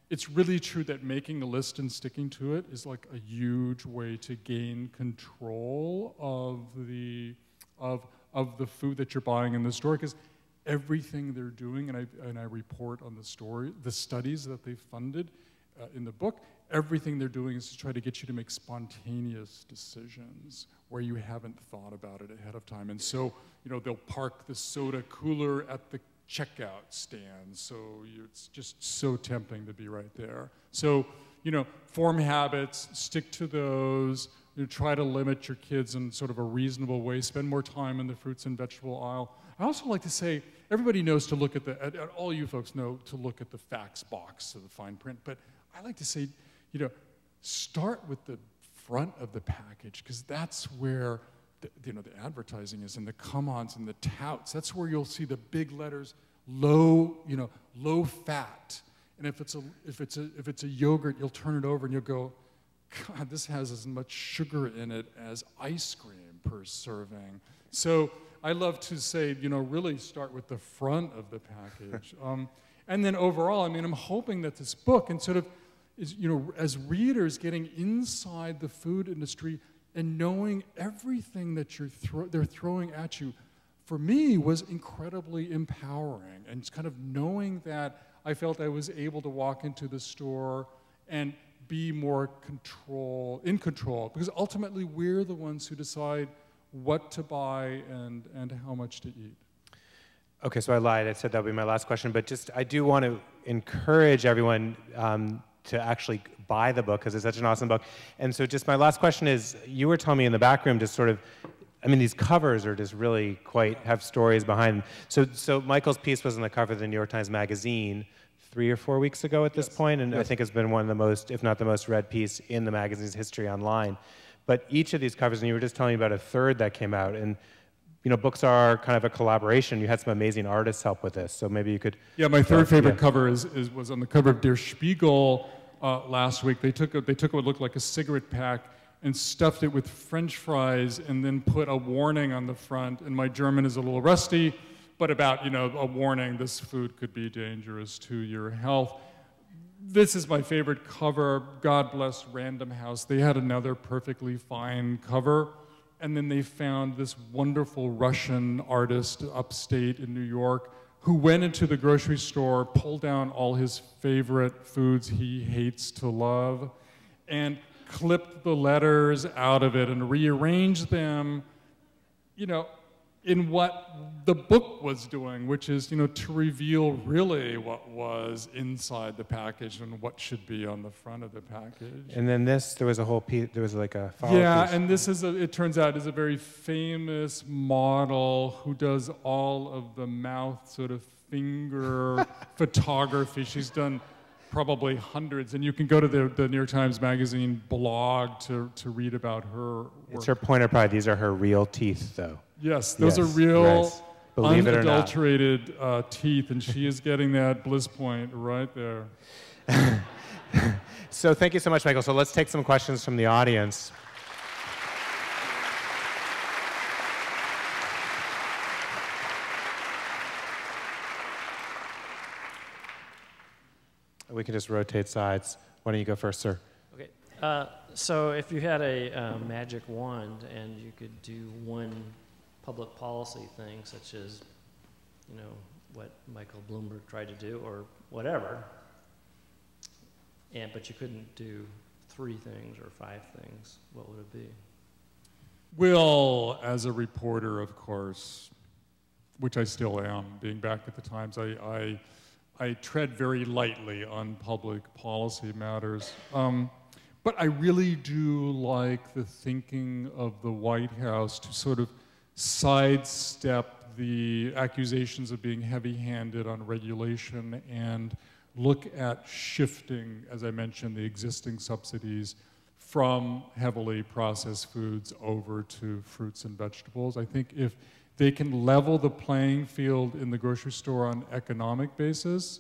It's really true that making a list and sticking to it is like a huge way to gain control of the food that you're buying in the store, because everything they're doing, and I report on the studies that they funded in the book, everything they're doing is to try to get you to make spontaneous decisions where you haven't thought about it ahead of time. And so, you know, they'll park the soda cooler at the checkout stand, so it's just so tempting to be right there. So, you know, form habits, stick to those, you know, try to limit your kids in sort of a reasonable way, spend more time in the fruits and vegetable aisle. I also like to say, everybody knows to look at all you folks know to look at the facts box, so the fine print, but I like to say, you know, start with the front of the package, because that's where the advertising is, and the come-ons and the touts. That's where you'll see the big letters, low fat. And if it's a yogurt, you'll turn it over and you'll go, God, this has as much sugar in it as ice cream per serving. So I love to say, you know, really start with the front of the package. And then overall, I mean, I'm hoping that this book, and sort of, is, you know, as readers getting inside the food industry and knowing everything that they're throwing at you, for me, was incredibly empowering. And it's kind of knowing that I felt I was able to walk into the store and be more in control, because ultimately we're the ones who decide what to buy and how much to eat. Okay, so I lied. I said that would be my last question, but just I do want to encourage everyone to actually buy the book, because it's such an awesome book. And so just my last question is, you were telling me in the back room, just sort of, I mean, these covers are just really have stories behind them. So Michael's piece was on the cover of the New York Times Magazine 3 or 4 weeks ago at this point, and I think it's been one of the most, if not the most read piece in the magazine's history online. But each of these covers, and you were just telling me about a third that came out, and you know, books are kind of a collaboration. You had some amazing artists help with this, so maybe you could... Yeah, my third favorite cover was on the cover of Der Spiegel last week. They took what looked like a cigarette pack and stuffed it with French fries and then put a warning on the front. And my German is a little rusty, but about, you know, a warning, this food could be dangerous to your health. This is my favorite cover. God bless Random House. They had another perfectly fine cover. And then they found this wonderful Russian artist upstate in New York who went into the grocery store, pulled down all his favorite foods he hates to love, and clipped the letters out of it and rearranged them, you know, in what the book was doing, which is, you know, to reveal really what was inside the package and what should be on the front of the package. And then there was a whole piece, there was like a follow-up Yeah, piece. and this is, it turns out, is a very famous model who does all of the mouth sort of finger photography. She's done probably hundreds, and you can go to the New York Times Magazine blog to read about her work. It's her pointer pride. These are her real teeth, though. Yes, those are real, yes. Believe it or not. unadulterated teeth, and she is getting that bliss point right there. So thank you so much, Michael. So let's take some questions from the audience. We can just rotate sides. Why don't you go first, sir? Okay. So if you had a magic wand and you could do one public policy thing, such as, you know, what Michael Bloomberg tried to do or whatever, but you couldn't do 3 things or 5 things, what would it be? Well, as a reporter, of course, which I still am, being back at the Times, I tread very lightly on public policy matters. But I really do like the thinking of the White House to sort of sidestep the accusations of being heavy-handed on regulation and look at shifting, as I mentioned, the existing subsidies from heavily processed foods over to fruits and vegetables. I think if they can level the playing field in the grocery store on economic basis,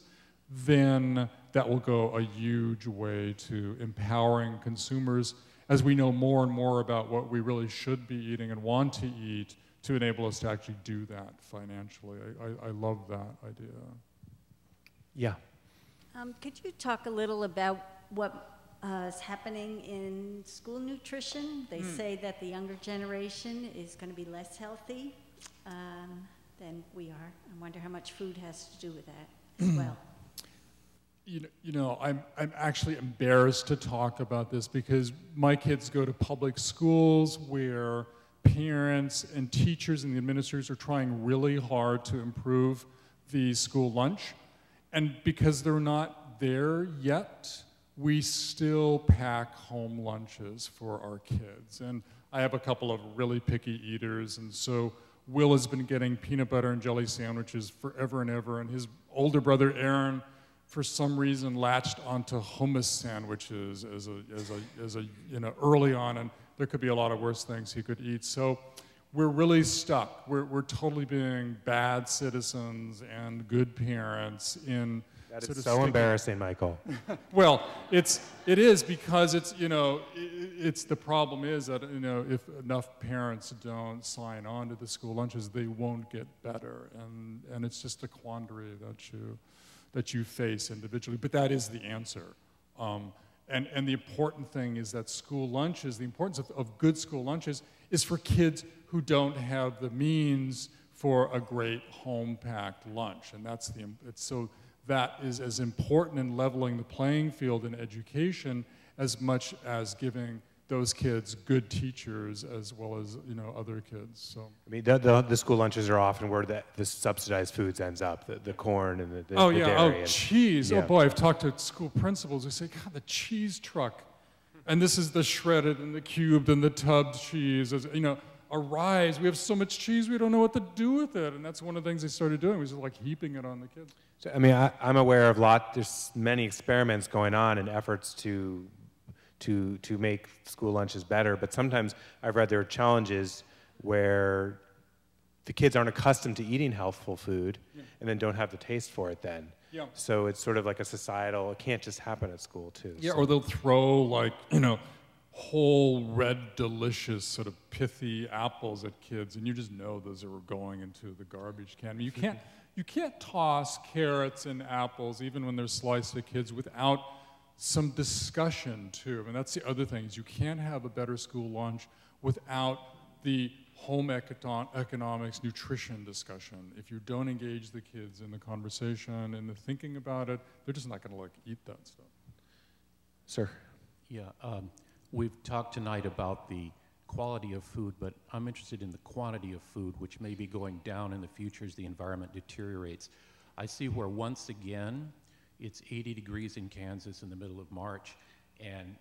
then that will go a huge way to empowering consumers as we know more and more about what we really should be eating and want to eat to enable us to actually do that financially. I love that idea. Yeah. Could you talk a little about what is happening in school nutrition? They say that the younger generation is going to be less healthy than we are. I wonder how much food has to do with that as well. You know, I'm actually embarrassed to talk about this because my kids go to public schools where parents and teachers and the administrators are trying really hard to improve the school lunch. And because they're not there yet, we still pack home lunches for our kids. And I have a couple of really picky eaters, and so Will has been getting peanut butter and jelly sandwiches forever and ever, and his older brother Aaron, for some reason, latched onto hummus sandwiches as a you know, early on, and there could be a lot of worse things he could eat. So we're really stuck. We're totally being bad citizens and good parents in. That is so embarrassing, Michael. Well, it is because it's, you know, it's the problem is that, you know, if enough parents don't sign on to the school lunches, they won't get better, and it's just a quandary that you face individually. But that is the answer. And the important thing is that school lunches, the importance of good school lunches is for kids who don't have the means for a great home-packed lunch, and that's so. That is as important in leveling the playing field in education as much as giving those kids good teachers as well as, you know, other kids. So I mean, the school lunches are often where the subsidized foods ends up, the corn and the oh yeah, dairy. oh cheese. Yeah. Oh boy, I've talked to school principals who say, God, the cheese truck, and this is the shredded and the cubed and the tubbed cheese. You know, arise, we have so much cheese we don't know what to do with it, and that's one of the things they started doing was just like heaping it on the kids. So, I mean, I'm aware of there's many experiments going on and efforts to make school lunches better, but sometimes I've read there are challenges where the kids aren't accustomed to eating healthful food and then don't have the taste for it then. Yeah. So it's sort of like a societal, it can't just happen at school too. Yeah, so. or they'll throw like, you know, whole red delicious sort of pithy apples at kids, and you just know those are going into the garbage can. I mean, you can't toss carrots and apples even when they're sliced at kids without some discussion too. I mean, that's the other thing is you can't have a better school lunch without the home economics nutrition discussion. If you don't engage the kids in the conversation and the thinking about it, they're just not going to like eat that stuff. Sir. Yeah, we've talked tonight about the quality of food, but I'm interested in the quantity of food, which may be going down in the future as the environment deteriorates. I see where once again it's 80 degrees in Kansas in the middle of March, and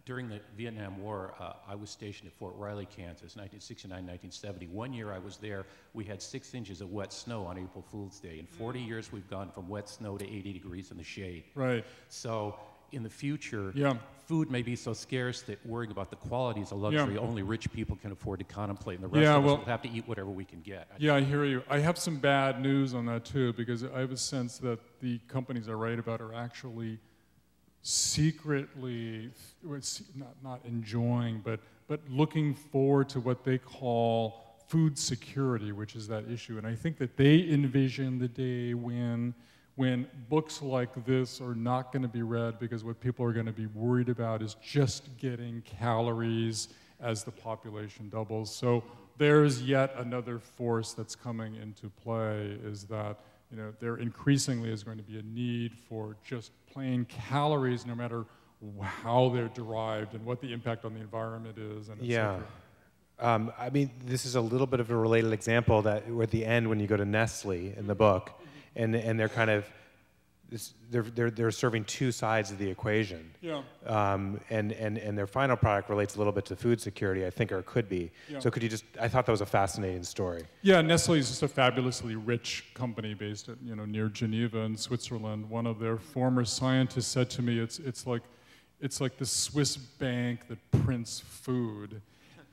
during the Vietnam War, I was stationed at Fort Riley, Kansas, 1969, 1970. One year I was there, we had 6 inches of wet snow on April Fool's Day. In 40 years, we've gone from wet snow to 80 degrees in the shade. Right. So in the future, yeah. Food may be so scarce that worrying about the quality is a luxury only rich people can afford to contemplate, and the rest of us will have to eat whatever we can get. Yeah, I hear you. I have some bad news on that too, because I have a sense that the companies I write about are actually secretly, not enjoying, but looking forward to what they call food security, which is that issue. And I think that they envision the day when books like this are not going to be read because what people are going to be worried about is just getting calories as the population doubles. So there's yet another force that's coming into play, is that, you know, there increasingly is going to be a need for just plain calories, no matter how they're derived and what the impact on the environment is. And yeah. I mean, this is a little bit of a related example that at the end when you go to Nestle in the book, and they're kind of they're serving two sides of the equation. Yeah. And their final product relates a little bit to food security, I think, or it could be. Yeah. So could you just? I thought that was a fascinating story. Yeah, Nestle is just a fabulously rich company based at, you know, near Geneva in Switzerland. One of their former scientists said to me, it's like the Swiss bank that prints food,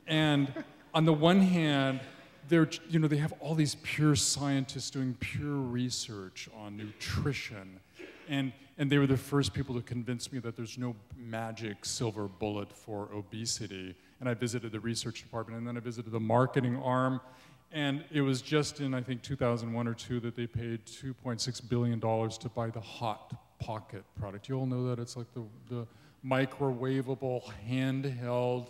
and on the one hand, they have all these pure scientists doing pure research on nutrition. And they were the first people to convince me that there's no magic silver bullet for obesity. And I visited the research department, and then I visited the marketing arm. And it was just in, I think, 2001 or 2 that they paid $2.6 billion to buy the Hot Pocket product. You all know that? It's like the microwavable, handheld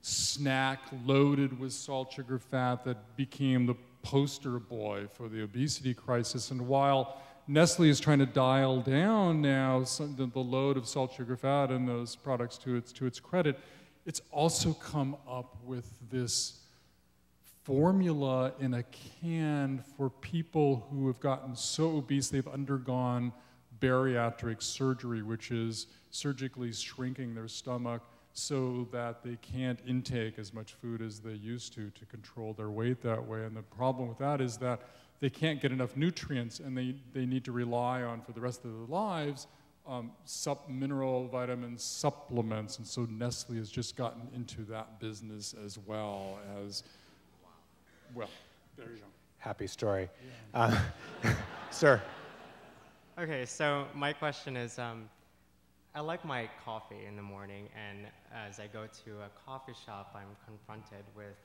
snack loaded with salt, sugar, fat that became the poster boy for the obesity crisis. And while Nestle is trying to dial down now the load of salt, sugar, fat in those products to its credit, it's also come up with this formula in a can for people who have gotten so obese they've undergone bariatric surgery, which is surgically shrinking their stomach so that they can't intake as much food as they used to control their weight that way. And the problem with that is that they can't get enough nutrients, and they need to rely on, for the rest of their lives, mineral vitamin supplements. And so Nestle has just gotten into that business as well as, well, there you go. Happy story. Sir. Okay, so my question is, I like my coffee in the morning, and as I go to a coffee shop, I'm confronted with,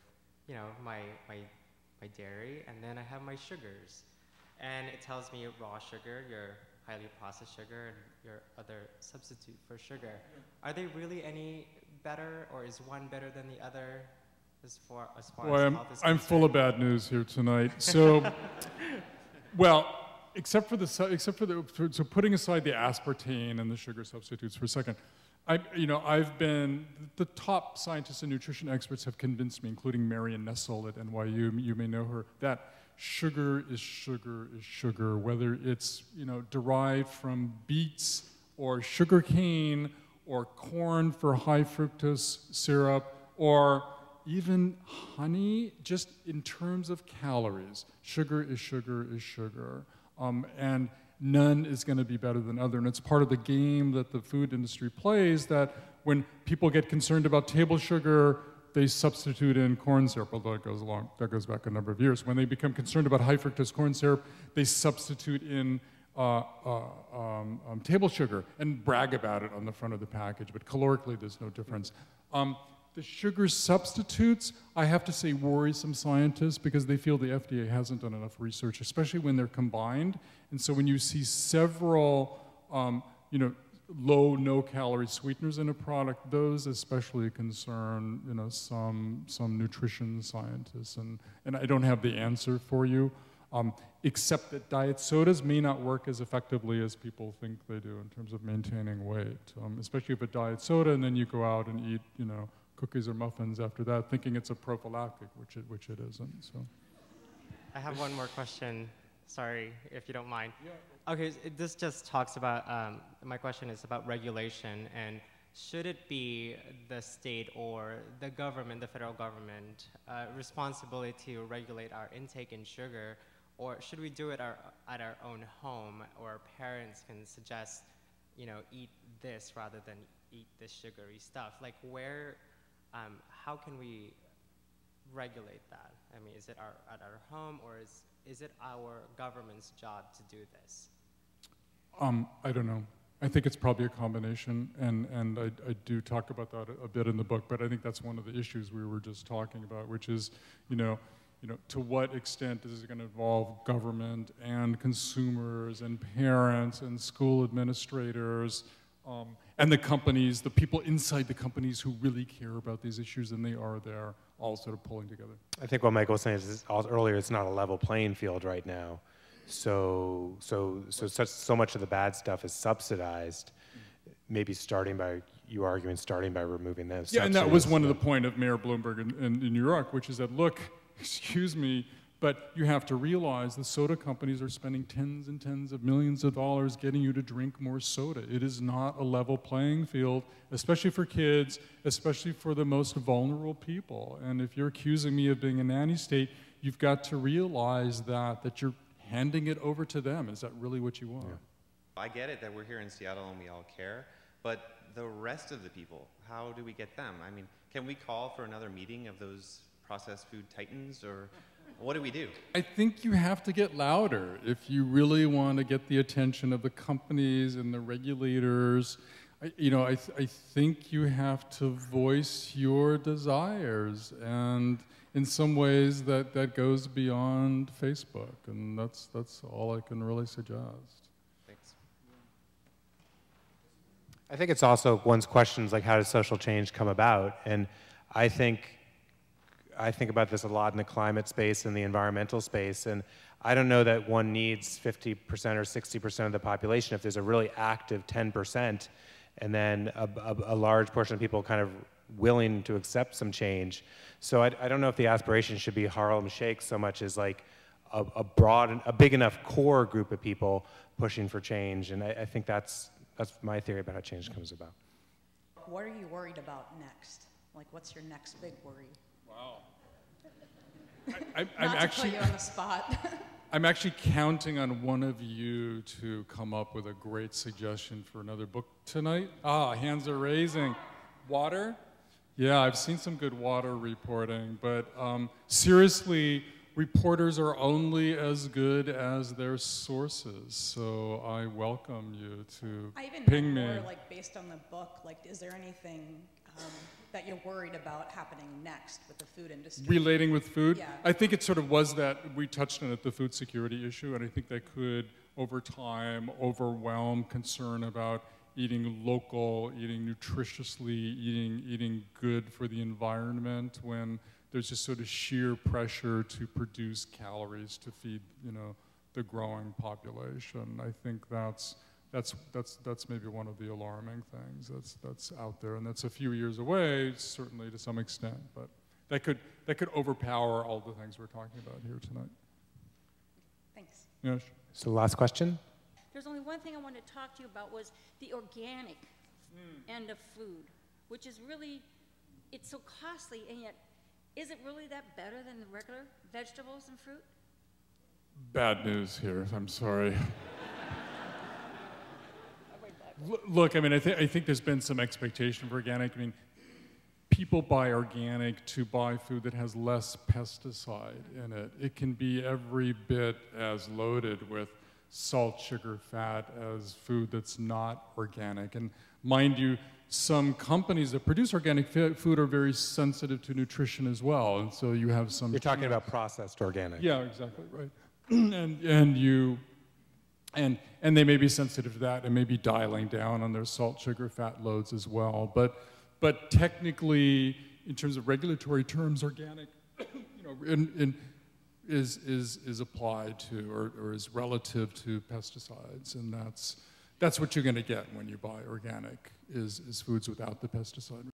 my dairy, and then I have my sugars. And it tells me raw sugar, your highly processed sugar, and your other substitute for sugar. Are they really any better, or is one better than the other as far as health is I'm full of bad news here tonight. So, well, except for so putting aside the aspartame and the sugar substitutes for a second, the top scientists and nutrition experts have convinced me, including Marion Nestle at NYU, you may know her, that sugar is sugar is sugar, whether it's, derived from beets or sugar cane or corn for high fructose syrup or even honey, just in terms of calories. Sugar is sugar is sugar. And none is going to be better than other. And it's part of the game that the food industry plays, that when people get concerned about table sugar, they substitute in corn syrup, although that goes back a number of years. When they become concerned about high fructose corn syrup, they substitute in table sugar and brag about it on the front of the package, but calorically there's no difference. The sugar substitutes, I have to say, worry some scientists because they feel the FDA hasn't done enough research, especially when they're combined. And so when you see several, low, no-calorie sweeteners in a product, those especially concern, some nutrition scientists. And I don't have the answer for you, except that diet sodas may not work as effectively as people think they do in terms of maintaining weight, especially if a diet soda and then you go out and eat, cookies or muffins after that, thinking it's a prophylactic, which it isn't. So, I have one more question. Sorry, if you don't mind. Yeah. Okay, this just talks about. My question is about regulation, and should it be the state or the government, the federal government, responsibility to regulate our intake in sugar, or should we do it at our own home, or parents can suggest, eat this rather than eat this sugary stuff? Like where? How can we regulate that? I mean, is it at our home, or is it our government's job to do this? I don't know. I think it's probably a combination, and I do talk about that a bit in the book, but I think that's one of the issues we were just talking about, which is, to what extent is it going to involve government and consumers and parents and school administrators, and the companies, the people inside the companies who really care about these issues, and they are there all sort of pulling together. I think what Michael was saying is earlier, it's not a level playing field right now. So much of the bad stuff is subsidized, maybe starting by removing those. Yeah, and that was one of the point of Mayor Bloomberg in New York, which is that, look, excuse me, but you have to realize the soda companies are spending tens and tens of millions of dollars getting you to drink more soda. It is not a level playing field, especially for kids, especially for the most vulnerable people. And if you're accusing me of being a nanny state, you've got to realize that you're handing it over to them. Is that really what you want? Yeah. I get it that we're here in Seattle and we all care, but the rest of the people, how do we get them? I mean, can we call for another meeting of those processed food titans, or What do we do? I think you have to get louder if you really want to get the attention of the companies and the regulators. I think you have to voice your desires, and in some ways that goes beyond Facebook, and that's all I can really suggest. Thanks. I think it's also one's questions like, how does social change come about? And I think about this a lot in the climate space and the environmental space, and I don't know that one needs 50% or 60% of the population if there's a really active 10%, and then a large portion of people kind of willing to accept some change. So I don't know if the aspiration should be Harlem Shake so much as like a big enough core group of people pushing for change, and I think that's my theory about how change comes about. What are you worried about next? Like, what's your next big worry? Wow. I'm actually to put you on the spot. I'm actually counting on one of you to come up with a great suggestion for another book tonight. Hands are raising. Water? Yeah, I've seen some good water reporting, but seriously, reporters are only as good as their sources, so I welcome you to I even ping know me. more, like, based on the book, like, is there anything that you're worried about happening next with the food industry? Relating with food? Yeah. I think it sort of was that, we touched on it, the food security issue, and I think that could, over time, overwhelm concern about eating local, eating nutritiously, eating good for the environment, when there's just sort of sheer pressure to produce calories to feed, the growing population. I think that's maybe one of the alarming things that's out there, and that's a few years away, certainly to some extent, but that could overpower all the things we're talking about here tonight. Thanks. Yes. So last question. There's only one thing I wanted to talk to you about, was the organic end of food, which is really, it's so costly, and yet, is it really that better than the regular vegetables and fruit? Bad news here, I'm sorry. Look, I mean, I think there's been some expectation for organic. I mean, people buy organic to buy food that has less pesticide in it. It can be every bit as loaded with salt, sugar, fat as food that's not organic. And mind you, some companies that produce organic food are very sensitive to nutrition as well. And so you have some... You're talking about processed organic. Yeah, exactly, right. And they may be sensitive to that and may be dialing down on their salt, sugar, fat loads as well. But technically, in terms of regulatory terms, organic, is applied to or is relative to pesticides, and that's what you're going to get when you buy organic is foods without the pesticide